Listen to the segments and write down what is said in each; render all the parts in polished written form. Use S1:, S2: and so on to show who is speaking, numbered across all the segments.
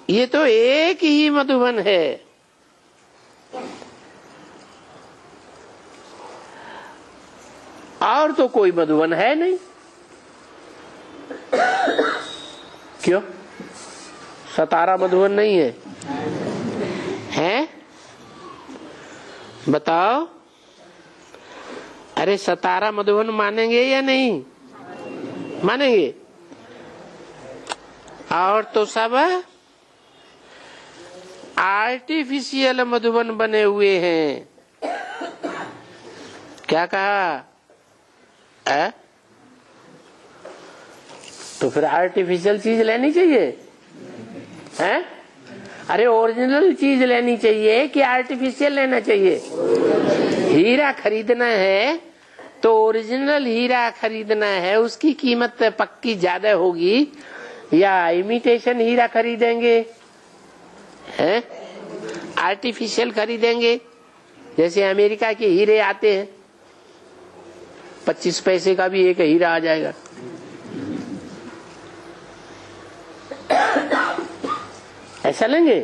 S1: ये तो एक ही मधुबन है। और तो कोई मधुबन है नहीं। क्यों? सतारा मधुबन नहीं है? हैं? बताओ। अरे सतारा मधुबन मानेंगे या नहीं मानेंगे? और तो सब आर्टिफिशियल मधुबन बने हुए हैं। क्या कहा? तो फिर आर्टिफिशियल चीज लेनी चाहिए हैं? अरे ओरिजिनल चीज लेनी चाहिए कि आर्टिफिशियल लेना चाहिए? हीरा खरीदना है तो ओरिजिनल हीरा खरीदना है, उसकी कीमत पक्की ज्यादा होगी, या इमिटेशन हीरा खरीदेंगे हैं? आर्टिफिशियल खरीदेंगे? जैसे अमेरिका के हीरे आते हैं, 25 पैसे का भी एक हीरा आ जाएगा। ऐसा लेंगे?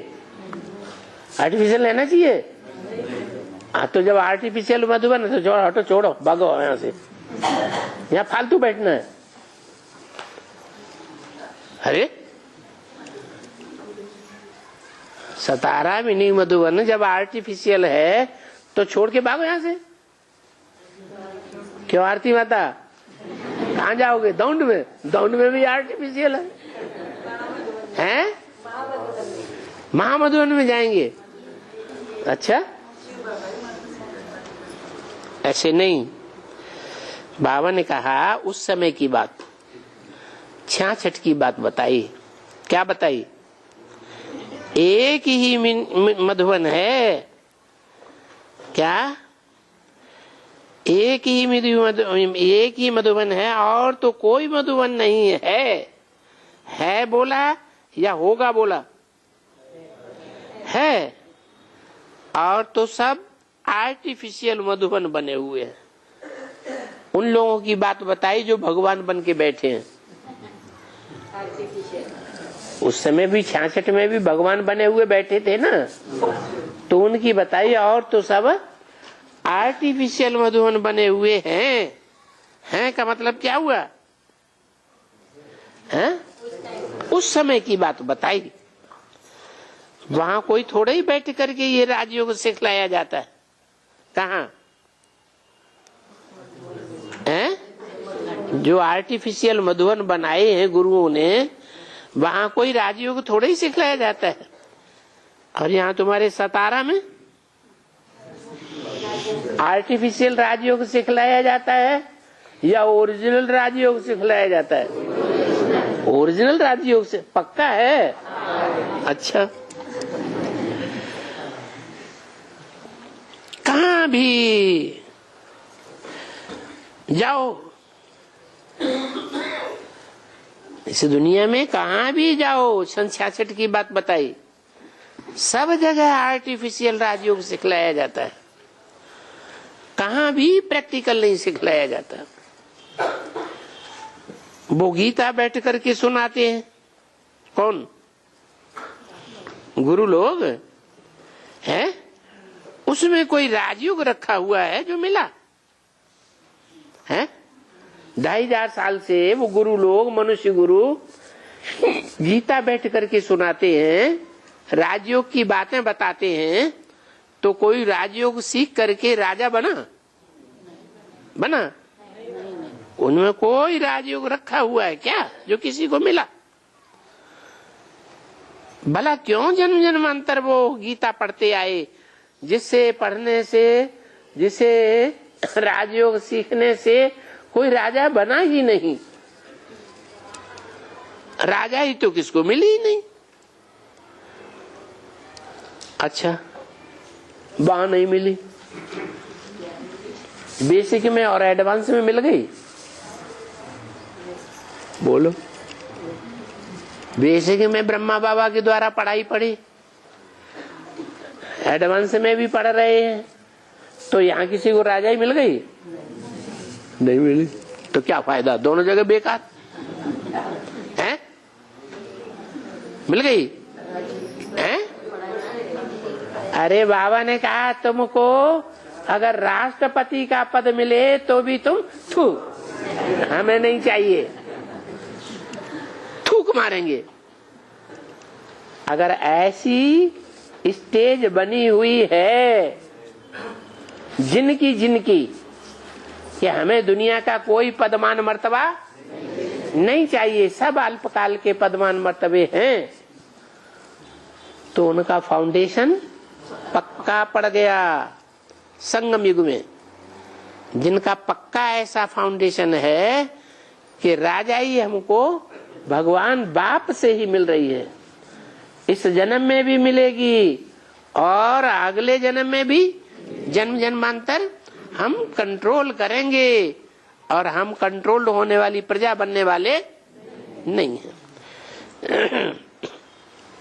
S1: आर्टिफिशियल लेना चाहिए? हाँ, तो जब आर्टिफिशियल मधुबन है तो हटो, छोड़ो, भागो यहाँ से, यहाँ फालतू बैठना है। अरे सतारा मिनी मधुबन जब आर्टिफिशियल है तो छोड़ के भागो यहाँ से। क्यों आरती माता? कहाँ जाओगे? दौंड में? दौंड में भी आर्टिफिशियल है हैं? महामधुबन में जाएंगे? अच्छा, ऐसे नहीं। बाबा ने कहा उस समय की बात, 66 की बात बताई। क्या बताई? एक ही मधुबन है। क्या? एक ही मधुबन है और तो कोई मधुबन नहीं है बोला या होगा बोला? है। और तो सब आर्टिफिशियल मधुबन बने हुए हैं। उन लोगों की बात बताई जो भगवान बन के बैठे हैं। उस समय भी 66 में भी भगवान बने हुए बैठे थे ना, तो उनकी बताई। और तो सब आर्टिफिशियल मधुबन बने हुए हैं का मतलब क्या हुआ? हैं? उस समय की बात बताई। वहां कोई थोड़ा ही बैठ करके ये राजयोग सिखलाया जाता है। कहाँ? जो आर्टिफिशियल मधुबन बनाए हैं गुरुओं ने, वहां कोई राजयोग थोड़ा ही सिखलाया जाता है। और यहाँ तुम्हारे सतारा में आर्टिफिशियल राजयोग सिखलाया जाता है या ओरिजिनल राजयोग सिखलाया जाता है? ओरिजिनल राजयोग से पक्का है? अच्छा, कहाँ भी जाओ इस दुनिया में, कहाँ भी जाओ, 66 की बात बताई, सब जगह आर्टिफिशियल राजयोग सिखलाया जाता है। कहाँ भी प्रैक्टिकल नहीं सिखलाया जाता। वो गीता बैठ करके सुनाते हैं। कौन? गुरु लोग हैं। उसमें कोई राजयोग रखा हुआ है जो मिला है? 2500 साल से वो गुरु लोग, मनुष्य गुरु गीता बैठ करके सुनाते हैं, राजयोग की बातें बताते हैं। तो कोई राजयोग सीख करके राजा बना? उनमें कोई राजयोग रखा हुआ है क्या जो किसी को मिला? भला क्यों जन्म जन्मांतर वो गीता पढ़ते आए, जिससे पढ़ने से, जिसे राजयोग सीखने से कोई राजा बना ही नहीं। राजा ही तो किसको मिली ही नहीं। अच्छा, वहां नहीं मिली, बेसिक में और एडवांस में मिल गई? बोलो। बेसिक में ब्रह्मा बाबा के द्वारा पढ़ाई पढ़ी, एडवांस में भी पढ़ रहे हैं, तो यहाँ किसी को राजा ही मिल गई? नहीं मिली। तो क्या फायदा? दोनों जगह बेकार है। मिल गई? अरे बाबा ने कहा तुमको अगर राष्ट्रपति का पद मिले तो भी तुम थू, हमें नहीं चाहिए, थूक मारेंगे। अगर ऐसी स्टेज बनी हुई है जिनकी कि हमें दुनिया का कोई पदमान मर्तबा नहीं चाहिए, सब अल्पकाल के पदमान मर्तबे हैं, तो उनका फाउंडेशन पक्का पड़ गया। संगम युग में जिनका पक्का ऐसा फाउंडेशन है कि राजाई हमको भगवान बाप से ही मिल रही है, इस जन्म में भी मिलेगी और अगले जन्म में भी, जन्म जन्मांतर हम कंट्रोल करेंगे और हम कंट्रोल्ड होने वाली प्रजा बनने वाले नहीं हैं।